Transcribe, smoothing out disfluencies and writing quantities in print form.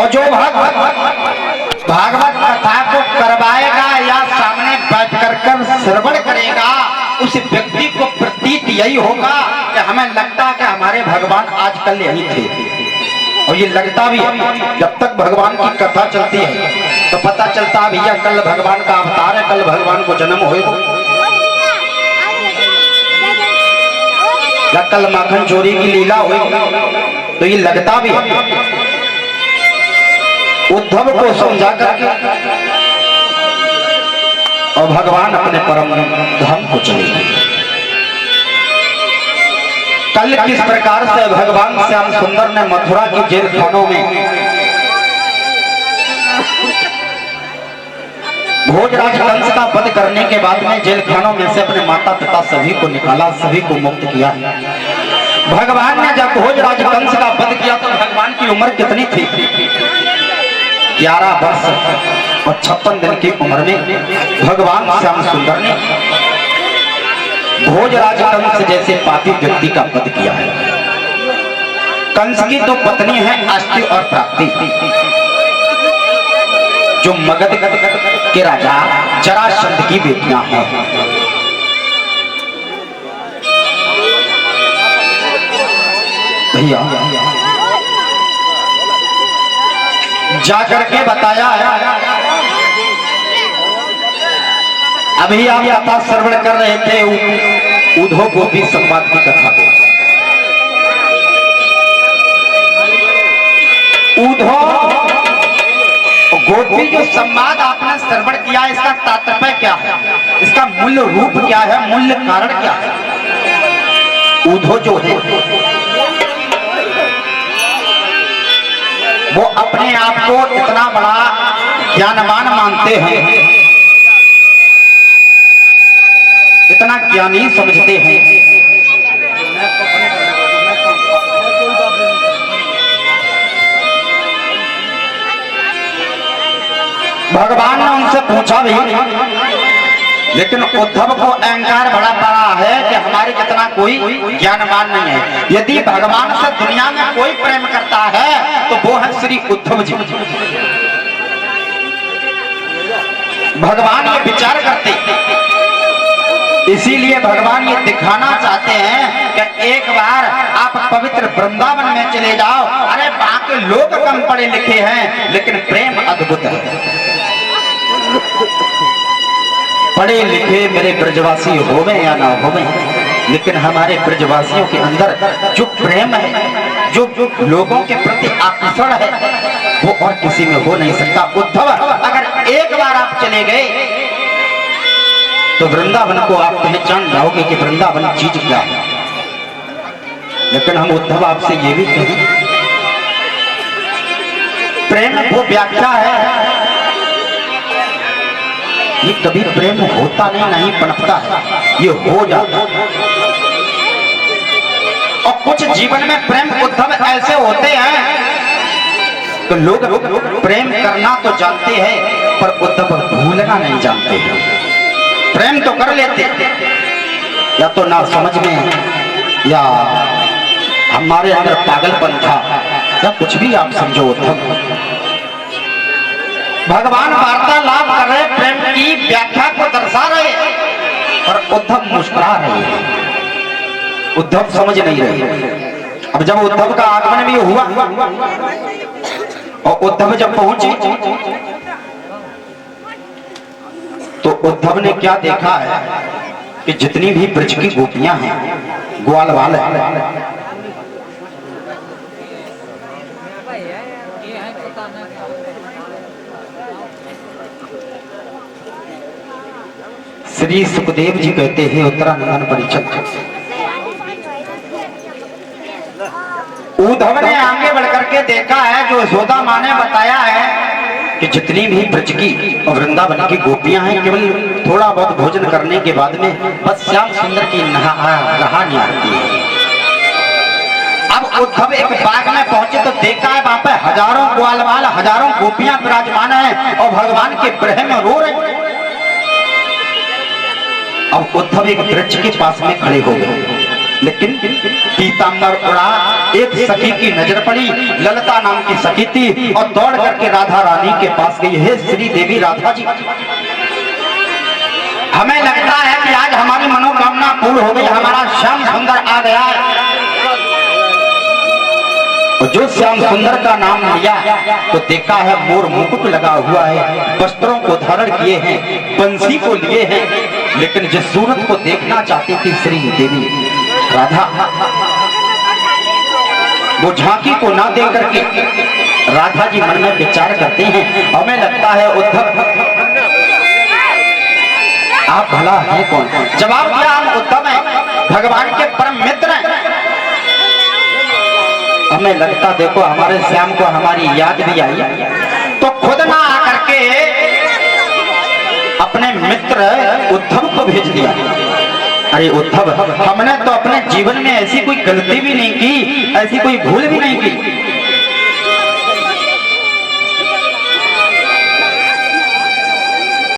और जो भागवत कथा को करवाएगा या सामने बैठ कर श्रवण करेगा, उस व्यक्ति को प्रतीत यही होगा कि हमें लगता है कि हमारे भगवान आजकल यही थे। और ये लगता भी है, जब तक भगवान की कथा चलती है तो पता चलता है भैया कल भगवान का अवतार है, कल भगवान को जन्म होगा, या कल माखन चोरी की लीला होगी। तो ये लगता भी है। उद्धव को समझा करके और भगवान अपने परम धाम को चले गए। कल किस प्रकार से भगवान श्याम सुंदर ने मथुरा की जेल खानों में भोजराज कंस का वध करने के बाद में जेल खानों में से अपने माता पिता सभी को निकाला, सभी को मुक्त किया। भगवान ने जब भोजराज कंस का वध किया तो भगवान की उम्र कितनी थी? 11 वर्ष और 56 दिन की उम्र में भगवान श्याम सुंदर ने भोजराज कंस जैसे पापी व्यक्ति का वध किया है। कंस की तो पत्नी है अष्टि और प्राप्ति, जो मगध के राजा जरासंध की बेटियां हैं। भैया जाकर के बताया है, अभी आप कथा श्रवण कर रहे थे उद्धव गोपी संवाद की कथा को। उद्धव गोपी जो संवाद आपने श्रवण किया, इसका तात्पर्य क्या है, इसका मूल रूप क्या है, मूल कारण क्या है? उद्धव जो है वो अपने आप को इतना बड़ा ज्ञानवान मानते हैं, इतना ज्ञानी समझते हैं। भगवान ने उनसे पूछा भी, लेकिन उद्धव को अहंकार बड़ा पड़ा है कि हमारे जितना कोई ज्ञानवान नहीं है। यदि भगवान से दुनिया में कोई प्रेम करता है तो वो है श्री उद्धव जी। भगवान ये विचार करते, इसीलिए भगवान ये दिखाना चाहते हैं कि एक बार आप पवित्र वृंदावन में चले जाओ। अरे वहां के लोग कम पढ़े लिखे हैं लेकिन प्रेम अद्भुत है। पढ़े लिखे मेरे ब्रजवासी होवे या ना होवे, लेकिन हमारे ब्रजवासियों के अंदर जो प्रेम है, जो लोगों के प्रति आकर्षण है, वो और किसी में हो नहीं सकता। उद्धव अगर एक बार आप चले गए तो वृंदावन को आप पहचान जाओगे कि वृंदावन चीज क्या है। लेकिन हम उद्धव आपसे ये भी कहें, प्रेम वो व्याख्या है, ये कभी प्रेम होता नहीं पनपता है, ये हो जाता। और कुछ जीवन में प्रेम उद्धव ऐसे होते हैं कि लोग प्रेम करना तो जानते हैं पर उद्धव भूलना नहीं जानते हैं। प्रेम तो कर लेते, या तो ना समझ में, या हमारे अंदर पागलपन था, या कुछ भी आप समझो। उद्धव भगवान वार्तालाप कर रहे, प्रेम की व्याख्या को दर्शा रहे, और उद्धव मुस्कुरा रहे हैं। उद्धव समझ नहीं रहे। अब जब उद्धव का आगमन भी हुआ और उद्धव जब पहुंचे तो उद्धव ने क्या देखा है कि जितनी भी ब्रज की गोपियां हैं, ग्वाल वाल है, श्री सुखदेव जी कहते हैं उत्तरानंदन परिषद, उद्धव ने आगे बढ़कर के देखा है, जो यशोदा मां ने बताया है कि जितनी भी ब्रज की और वृंदावन की गोपियां हैं, केवल थोड़ा बहुत भोजन करने के बाद में बस श्याम सुंदर की कहानी आती है। अब उद्धव एक बाग में पहुंचे तो देखा है वहां पे हजारों ग्वालवाल, हजारों गोपियां विराजमान हैं और भगवान के ब्रह में रो रहे। अब उद्धव एक वृक्ष के पास में खड़े हो गए लेकिन पीताम्बर उड़ा, एक सखी की नजर पड़ी, ललिता नाम की सखी थी, और दौड़ करके राधा रानी के पास गई। हे श्री देवी राधा जी, हमें लगता है कि आज हमारी मनोकामना पूर्ण हो गई, हमारा श्याम सुंदर आ गया है। और जो श्याम सुंदर का नाम लिया तो देखा है मोर मुकुट लगा हुआ है, वस्त्रों को धारण किए हैं, बंसी को लिए हैं, लेकिन जिस सूरत को देखना चाहती थी श्री देवी राधा, वो झांकी को ना दे करके राधा जी मन में विचार करते हैं। हमें लगता है उद्धव आप भला है कौन? जवाब दिया हम उद्धव हैं, भगवान के परम मित्र हैं। हमें लगता देखो हमारे श्याम को हमारी याद भी आई तो खुद ना आकर के अपने मित्र उद्धव को भेज दिया। अरे उद्धव, हमने तो अपने जीवन में ऐसी कोई गलती भी नहीं की, ऐसी कोई भूल भी नहीं की,